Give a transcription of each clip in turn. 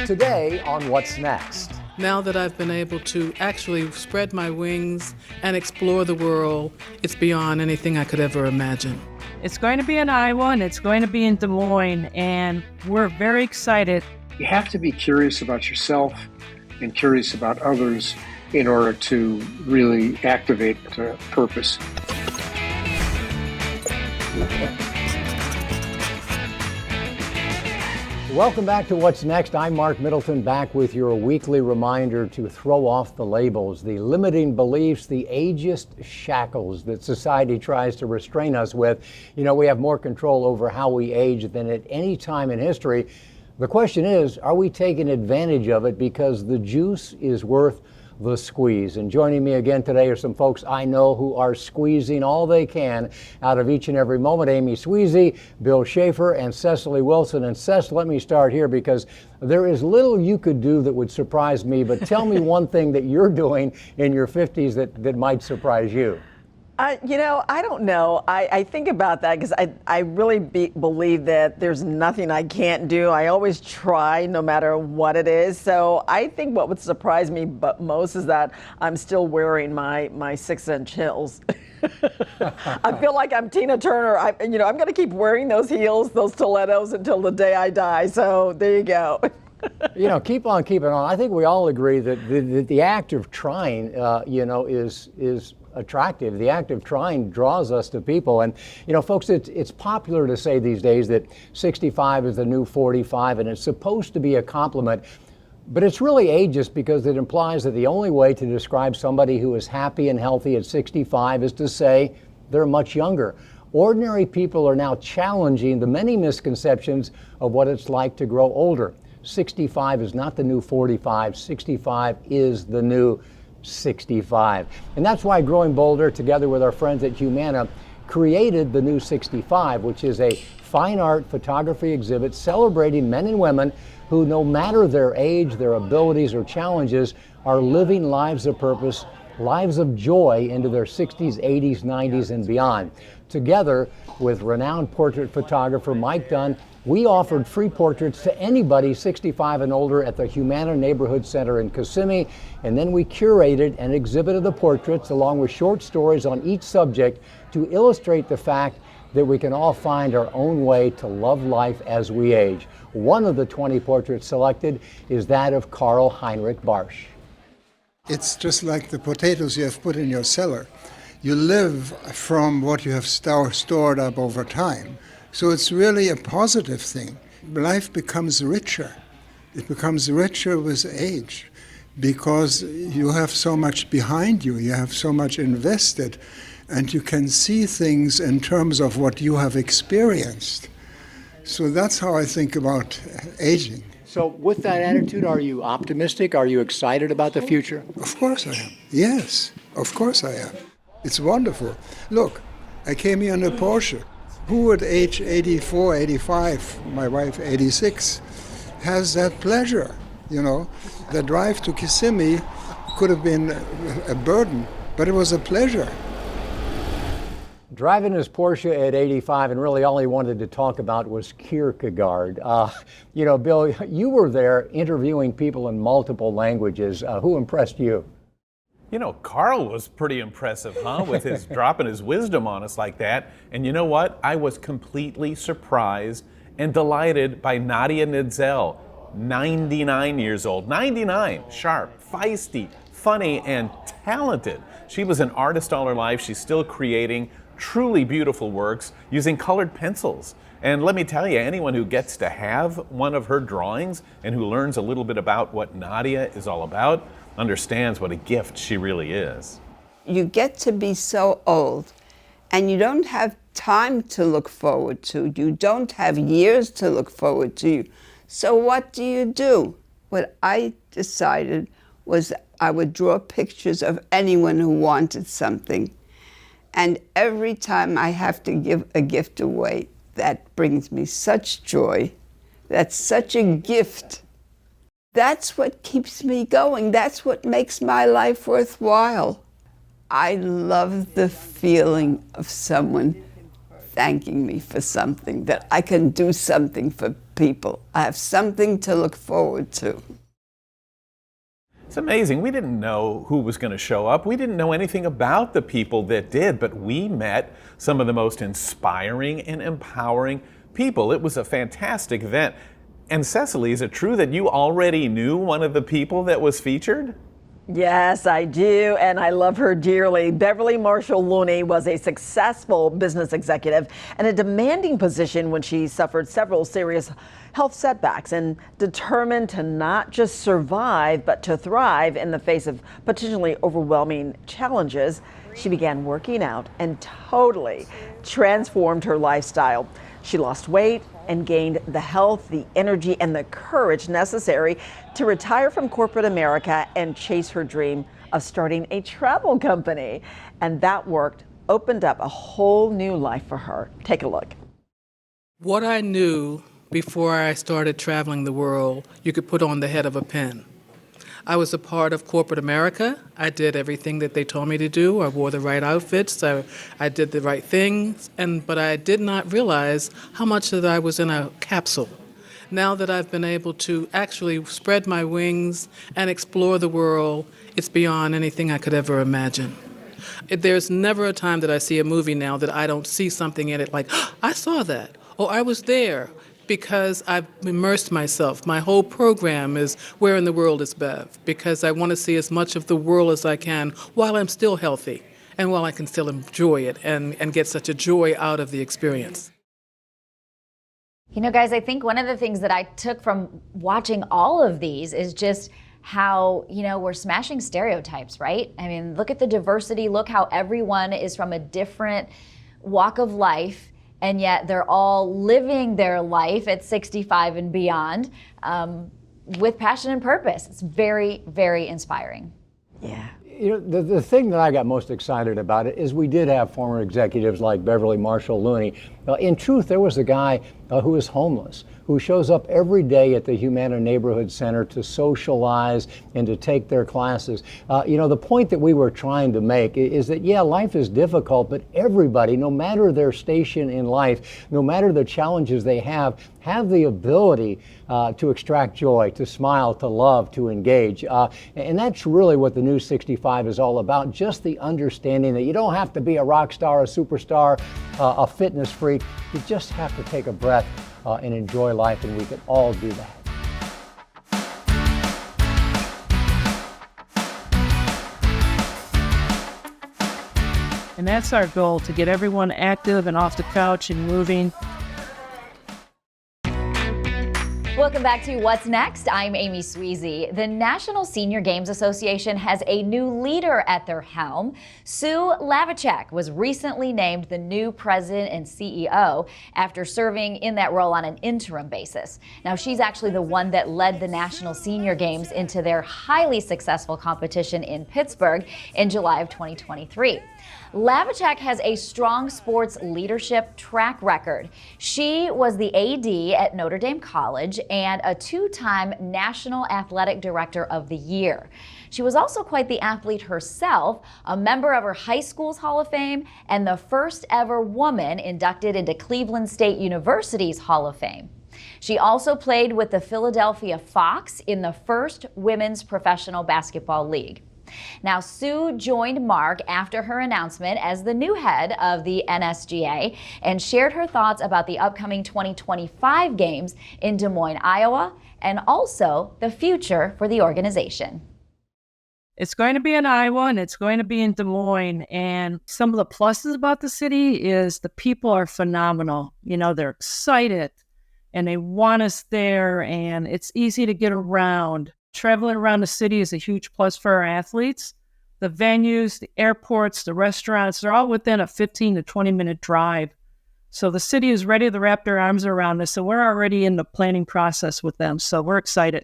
Today on What's Next. Now that I've been able to actually spread my wings and explore the world, it's beyond anything I could ever imagine. It's going to be in Iowa and it's going to be in Des Moines, and we're very excited. You have to be curious about yourself and curious about others in order to really activate purpose. Welcome back to What's Next. I'm Mark Middleton, back with your weekly reminder to throw off the labels, the limiting beliefs, the ageist shackles that society tries to restrain us with. You know, we have more control over how we age than at any time in history. The question is, are we taking advantage of it because the juice is worth the squeeze? And joining me again today are some folks I know who are squeezing all they can out of each and every moment. Amy Sweezy, Bill Schaefer, and Cecily Wilson. And Cec, let me start here because there is little you could do that would surprise me, but tell me one thing that you're doing in your 50s that might surprise you. I don't know. I think about that because I really believe that there's nothing I can't do. I always try no matter what it is. So I think what would surprise me most is that I'm still wearing my 6-inch heels. I feel like I'm Tina Turner. I'm going to keep wearing those heels, those stilettos until the day I die. So there you go. Keep on keeping on. I think we all agree that the act of trying, is attractive. The act of trying draws us to people. And, folks, it's popular to say these days that 65 is the new 45, and it's supposed to be a compliment. But it's really ageist because it implies that the only way to describe somebody who is happy and healthy at 65 is to say they're much younger. Ordinary people are now challenging the many misconceptions of what it's like to grow older. 65 is not the new 45. 65 is the new 65. And that's why Growing Bolder, together with our friends at Humana, created the new 65, which is a fine art photography exhibit celebrating men and women who, no matter their age, their abilities, or challenges, are living lives of purpose, lives of joy into their 60s, 80s, 90s, and beyond. Together with renowned portrait photographer Mike Dunn, we offered free portraits to anybody 65 and older at the Humana Neighborhood Center in Kissimmee, and then we curated and exhibited the portraits along with short stories on each subject to illustrate the fact that we can all find our own way to love life as we age. One of the 20 portraits selected is that of Karl Heinrich Bartsch. It's just like the potatoes you have put in your cellar. You live from what you have stored up over time. So it's really a positive thing. Life becomes richer. It becomes richer with age because you have so much behind you, you have so much invested, and you can see things in terms of what you have experienced. So that's how I think about aging. So with that attitude, are you optimistic? Are you excited about the future? Of course I am. Yes, of course I am. It's wonderful. Look, I came here in a Porsche. Who at age 84, 85, my wife 86, has that pleasure? The drive to Kissimmee could have been a burden, but it was a pleasure. Driving his Porsche at 85, and really all he wanted to talk about was Kierkegaard. Bill, you were there interviewing people in multiple languages. Who impressed you? Karl was pretty impressive, with his dropping his wisdom on us like that. And you know what? I was completely surprised and delighted by Nadia Nidzel, 99 years old. 99, sharp, feisty, funny, and talented. She was an artist all her life. She's still creating truly beautiful works using colored pencils. And let me tell you, anyone who gets to have one of her drawings and who learns a little bit about what Nadia is all about understands what a gift she really is. You get to be so old and you don't have time to look forward to. You don't have years to look forward to. So what do? What I decided was I would draw pictures of anyone who wanted something. And every time I have to give a gift away, that brings me such joy. That's such a gift. That's what keeps me going. That's what makes my life worthwhile. I love the feeling of someone thanking me for something, that I can do something for people. I have something to look forward to. It's amazing. We didn't know who was going to show up. We didn't know anything about the people that did, but we met some of the most inspiring and empowering people. It was a fantastic event. And Cecily, is it true that you already knew one of the people that was featured? Yes, I do, and I love her dearly. Beverly Marshall Looney was a successful business executive and a demanding position when she suffered several serious health setbacks, and determined to not just survive, but to thrive in the face of potentially overwhelming challenges, she began working out and totally transformed her lifestyle. She lost weight and gained the health, the energy, and the courage necessary to retire from corporate America and chase her dream of starting a travel company. And that worked, opened up a whole new life for her. Take a look. What I knew before I started traveling the world, you could put on the head of a pin. I was a part of corporate America. I did everything that they told me to do. I wore the right outfits. I did the right things. But I did not realize how much that I was in a capsule. Now that I've been able to actually spread my wings and explore the world, it's beyond anything I could ever imagine. There's never a time that I see a movie now that I don't see something in it like, oh, I saw that, or I was there, because I've immersed myself. My whole program is Where in the World is Bev, because I want to see as much of the world as I can while I'm still healthy and while I can still enjoy it and get such a joy out of the experience. You know, guys, I think one of the things that I took from watching all of these is just how, we're smashing stereotypes, right? I mean, look at the diversity, look how everyone is from a different walk of life, and yet they're all living their life at 65 and beyond with passion and purpose. It's very, very inspiring. Yeah. The thing that I got most excited about it is we did have former executives like Beverly Marshall Looney. In truth, there was a guy who is homeless, who shows up every day at the Humana Neighborhood Center to socialize and to take their classes. The point that we were trying to make is that, yeah, life is difficult, but everybody, no matter their station in life, no matter the challenges they have the ability to extract joy, to smile, to love, to engage. And that's really what the new 65 is all about, just the understanding that you don't have to be a rock star, a superstar, a fitness freak. You just have to take a breath and enjoy life, and we can all do that. And that's our goal, to get everyone active and off the couch and moving. Welcome back to What's Next. I'm Amy Sweezy. The National Senior Games Association has a new leader at their helm. Sue Hlavacek was recently named the new president and CEO after serving in that role on an interim basis. Now, she's actually the one that led the National Senior Games into their highly successful competition in Pittsburgh in July of 2023. Hlavacek has a strong sports leadership track record. She was the AD at Notre Dame College and a two-time National Athletic Director of the Year. She was also quite the athlete herself, a member of her high school's Hall of Fame and the first ever woman inducted into Cleveland State University's Hall of Fame. She also played with the Philadelphia Fox in the first women's professional basketball league. Now, Sue joined Mark after her announcement as the new head of the NSGA and shared her thoughts about the upcoming 2025 games in Des Moines, Iowa, and also the future for the organization. It's going to be in Iowa and it's going to be in Des Moines. And some of the pluses about the city is the people are phenomenal. They're excited and they want us there, and it's easy to get around. Traveling around the city is a huge plus for our athletes. The venues, the airports, the restaurants, they're all within a 15 to 20-minute drive. So the city is ready to wrap their arms around us, and we're already in the planning process with them, so we're excited.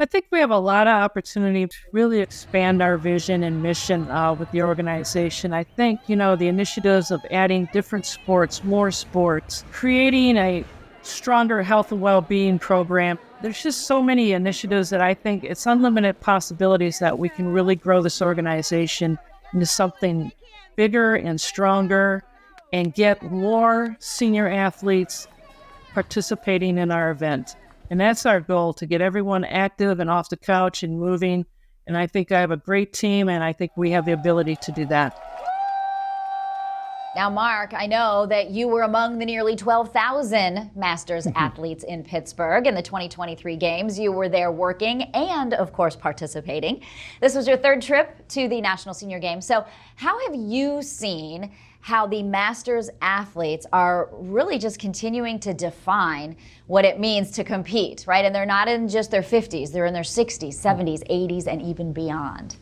I think we have a lot of opportunity to really expand our vision and mission with the organization. I think, the initiatives of adding different sports, more sports, creating a stronger health and well-being program. There's just so many initiatives that I think it's unlimited possibilities that we can really grow this organization into something bigger and stronger and get more senior athletes participating in our event. And that's our goal, to get everyone active and off the couch and moving. And I think I have a great team, and I think we have the ability to do that. Now, Mark, I know that you were among the nearly 12,000 Masters athletes in Pittsburgh in the 2023 games. You were there working and, of course, participating. This was your third trip to the National Senior Games. So how have you seen how the Masters athletes are really just continuing to define what it means to compete, right? And they're not in just their 50s, they're in their 60s, 70s, 80s, and even beyond.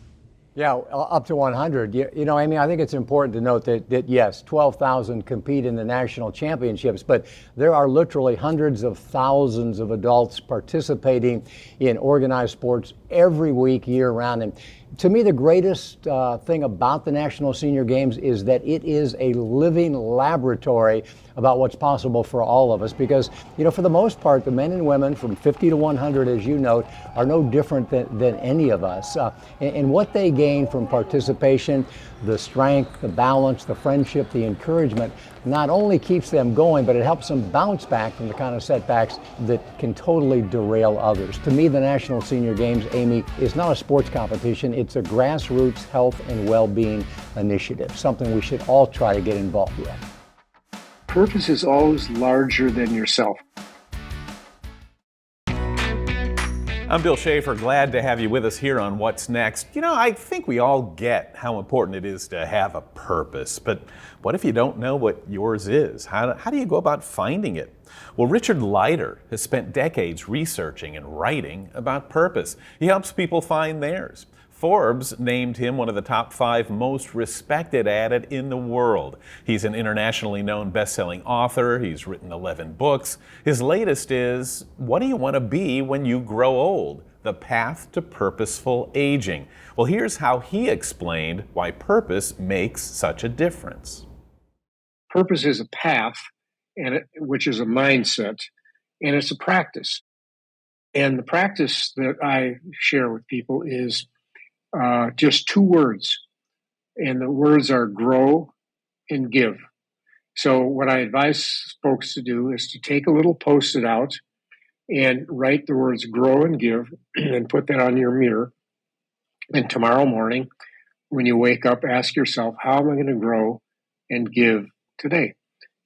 Yeah, up to 100. You know, Amy, I think it's important to note that yes, 12,000 compete in the national championships, but there are literally hundreds of thousands of adults participating in organized sports every week, year round. And to me, the greatest thing about the National Senior Games is that it is a living laboratory about what's possible for all of us, because, you know, for the most part, the men and women from 50 to 100, as you note, are no different than any of us. And what they gain from participation, the strength, the balance, the friendship, the encouragement, not only keeps them going, but it helps them bounce back from the kind of setbacks that can totally derail others. To me, the National Senior Games, Amy, is not a sports competition. It's a grassroots health and well-being initiative, something we should all try to get involved with. Purpose is always larger than yourself. I'm Bill Schaefer, glad to have you with us here on What's Next. You know, I think we all get how important it is to have a purpose, but what if you don't know what yours is? How do you go about finding it? Well, Richard Leiter has spent decades researching and writing about purpose. He helps people find theirs. Forbes named him one of the top 5 most respected at it in the world. He's an internationally known best-selling author. He's written 11 books. His latest is, What Do You Want to Be When You Grow Old? The Path to Purposeful Aging. Well, here's how he explained why purpose makes such a difference. Purpose is a path, which is a mindset, and it's a practice. And the practice that I share with people is just 2 words, and the words are grow and give. So what I advise folks to do is to take a little Post-it out and write the words grow and give and put that on your mirror. And tomorrow morning, when you wake up, ask yourself, how am I going to grow and give today?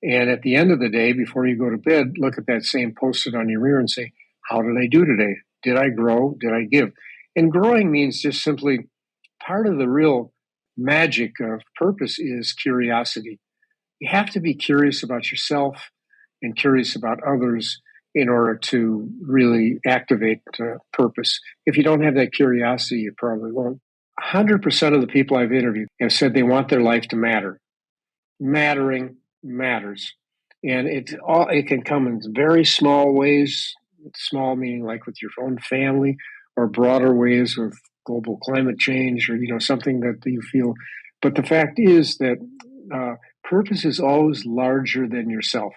And at the end of the day, before you go to bed, look at that same Post-it on your mirror and say, how did I do today? Did I grow? Did I give? And growing means just simply, part of the real magic of purpose is curiosity. You have to be curious about yourself and curious about others in order to really activate purpose. If you don't have that curiosity, you probably won't. 100% of the people I've interviewed have said they want their life to matter. Mattering matters. And it can come in very small ways, small meaning like with your own family, or broader ways with global climate change, or, you know, something that you feel. But the fact is that purpose is always larger than yourself.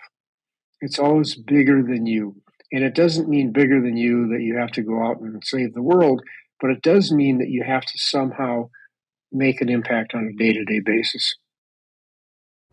It's always bigger than you. And it doesn't mean bigger than you that you have to go out and save the world, but it does mean that you have to somehow make an impact on a day-to-day basis.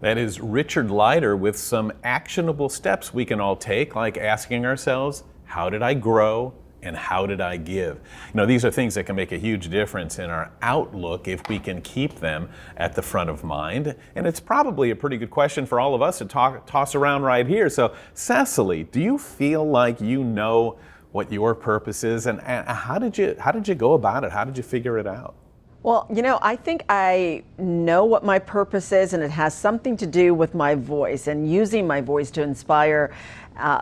That is Richard Leiter with some actionable steps we can all take, like asking ourselves, how did I grow? And how did I give? You know, these are things that can make a huge difference in our outlook if we can keep them at the front of mind. And it's probably a pretty good question for all of us to toss around right here. So, Cecily, do you feel like you know what your purpose is, and how did you go about it? How did you figure it out? Well, you know, I think I know what my purpose is, and it has something to do with my voice and using my voice to inspire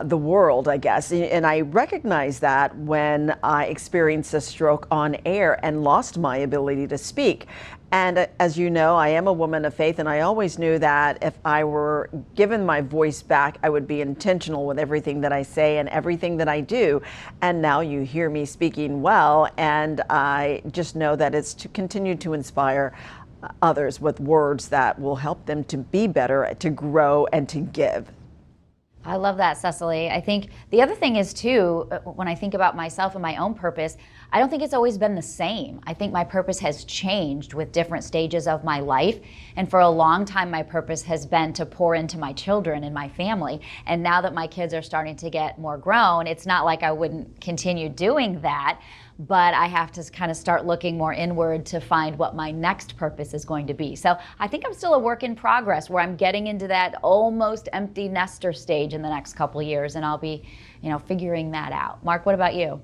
the world, I guess. And I recognized that when I experienced a stroke on air and lost my ability to speak. And as you know, I am a woman of faith, and I always knew that if I were given my voice back, I would be intentional with everything that I say and everything that I do. And now you hear me speaking well, and I just know that it's to continue to inspire others with words that will help them to be better, to grow, and to give. I love that, Cecily. I think the other thing is too, when I think about myself and my own purpose, I don't think it's always been the same. I think my purpose has changed with different stages of my life. And for a long time, my purpose has been to pour into my children and my family. And now that my kids are starting to get more grown, it's not like I wouldn't continue doing that, but I have to kind of start looking more inward to find what my next purpose is going to be. So I think I'm still a work in progress where I'm getting into that almost empty nester stage in the next couple of years, and I'll be, figuring that out. Mark, what about you?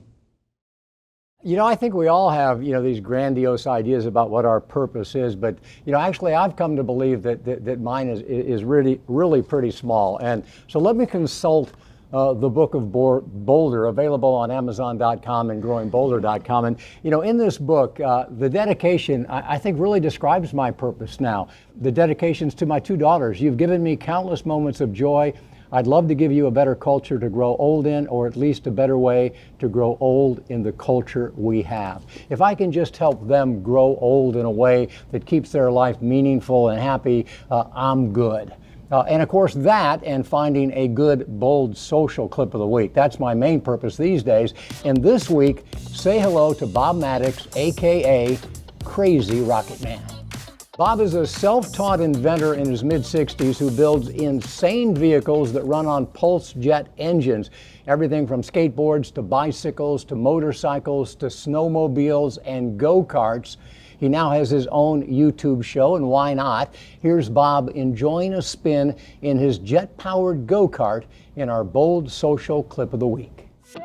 I think we all have, these grandiose ideas about what our purpose is, but, actually I've come to believe that mine is really, really pretty small. And so let me consult the Book of Boulder, available on Amazon.com and GrowingBoulder.com. And, in this book, the dedication, I think, really describes my purpose now. The dedication's to my two daughters. You've given me countless moments of joy. I'd love to give you a better culture to grow old in, or at least a better way to grow old in the culture we have. If I can just help them grow old in a way that keeps their life meaningful and happy, I'm good. And of course that, and finding a good, bold social clip of the week. That's my main purpose these days. And this week, say hello to Bob Maddox, AKA Crazy Rocket Man. Bob is a self-taught inventor in his mid-60s who builds insane vehicles that run on pulse jet engines. Everything from skateboards to bicycles to motorcycles to snowmobiles and go-karts. He now has his own YouTube show, and why not? Here's Bob enjoying a spin in his jet-powered go-kart in our bold social clip of the week. So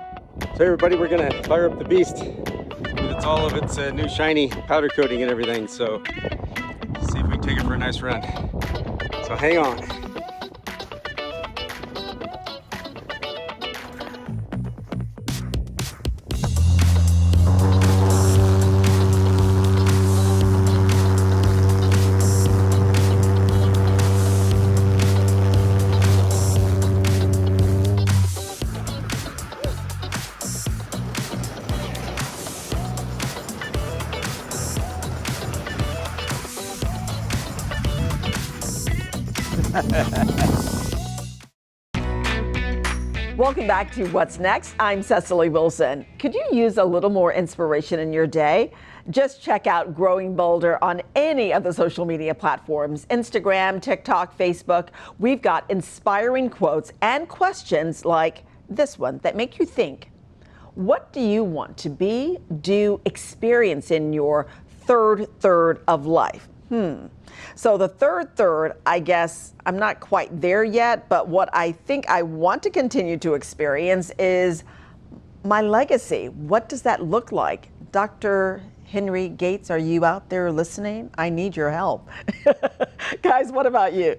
everybody, we're gonna fire up the beast. It's all of its new shiny powder coating and everything, so see if we can take it for a nice run. So hang on. Welcome back to What's Next. I'm Cecily Wilson. Could you use a little more inspiration in your day? Just check out Growing Boulder on any of the social media platforms, Instagram, TikTok, Facebook. We've got inspiring quotes and questions like this one that make you think. What do you want to be, do, experience in your third of life? So the third, I guess I'm not quite there yet, but what I think I want to continue to experience is my legacy. What does that look like? Dr. Henry Gates, are you out there listening? I need your help. Guys, what about you?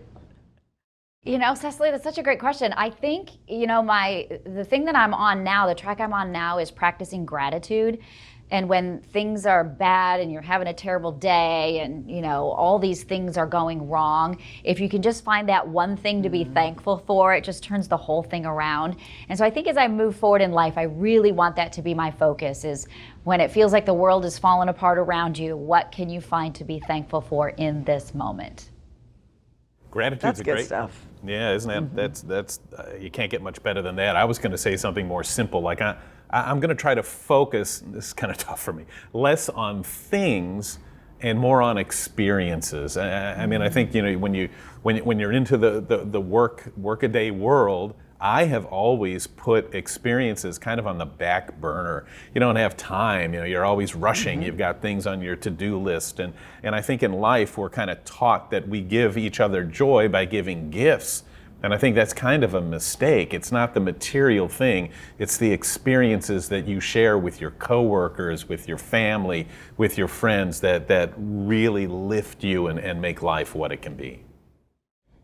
Cecily, that's such a great question. I think, the thing that I'm on now, the track I'm on now is practicing gratitude. And when things are bad and you're having a terrible day and, all these things are going wrong, if you can just find that one thing to be thankful for, it just turns the whole thing around. And so I think as I move forward in life, I really want that to be my focus, is when it feels like the world is falling apart around you, what can you find to be thankful for in this moment? Gratitude's That's a good great stuff. Yeah, isn't that? That's you can't get much better than that. I was going to say something more simple, like I'm going to try to focus. This is kind of tough for me. Less on things and more on experiences. I mean, I think when you're into the workaday world, I have always put experiences kind of on the back burner. You don't have time, you're always rushing, you've got things on your to-do list. And I think in life we're kind of taught that we give each other joy by giving gifts. And I think that's kind of a mistake. It's not the material thing, it's the experiences that you share with your coworkers, with your family, with your friends that really lift you and make life what it can be.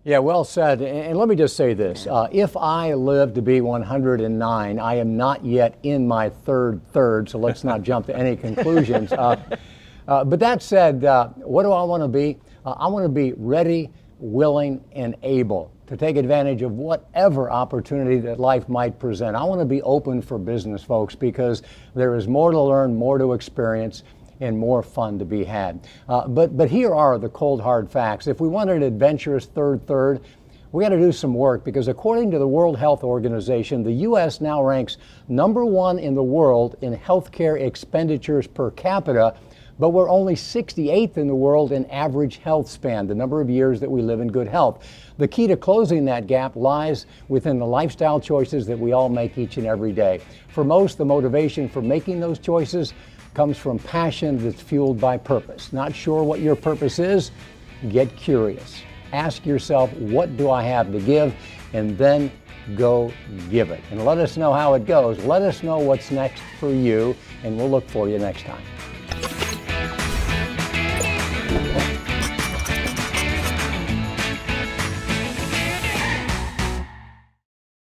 Yeah, well said. And let me just say this. If I live to be 109, I am not yet in my third, so let's not jump to any conclusions. But that said, what do I want to be? I want to be ready, willing, and able to take advantage of whatever opportunity that life might present. I want to be open for business, folks, because there is more to learn, more to experience, and more fun to be had. But here are the cold hard facts. If we want an adventurous third, we got to do some work, because according to the World Health Organization, the U.S. now ranks #1 in the world in healthcare expenditures per capita, but we're only 68th in the world in average health span, the number of years that we live in good health. The key to closing that gap lies within the lifestyle choices that we all make each and every day. For most, the motivation for making those choices comes from passion that's fueled by purpose. Not sure what your purpose is? Get curious. Ask yourself, what do I have to give? And then go give it. And let us know how it goes. Let us know what's next for you, and we'll look for you next time.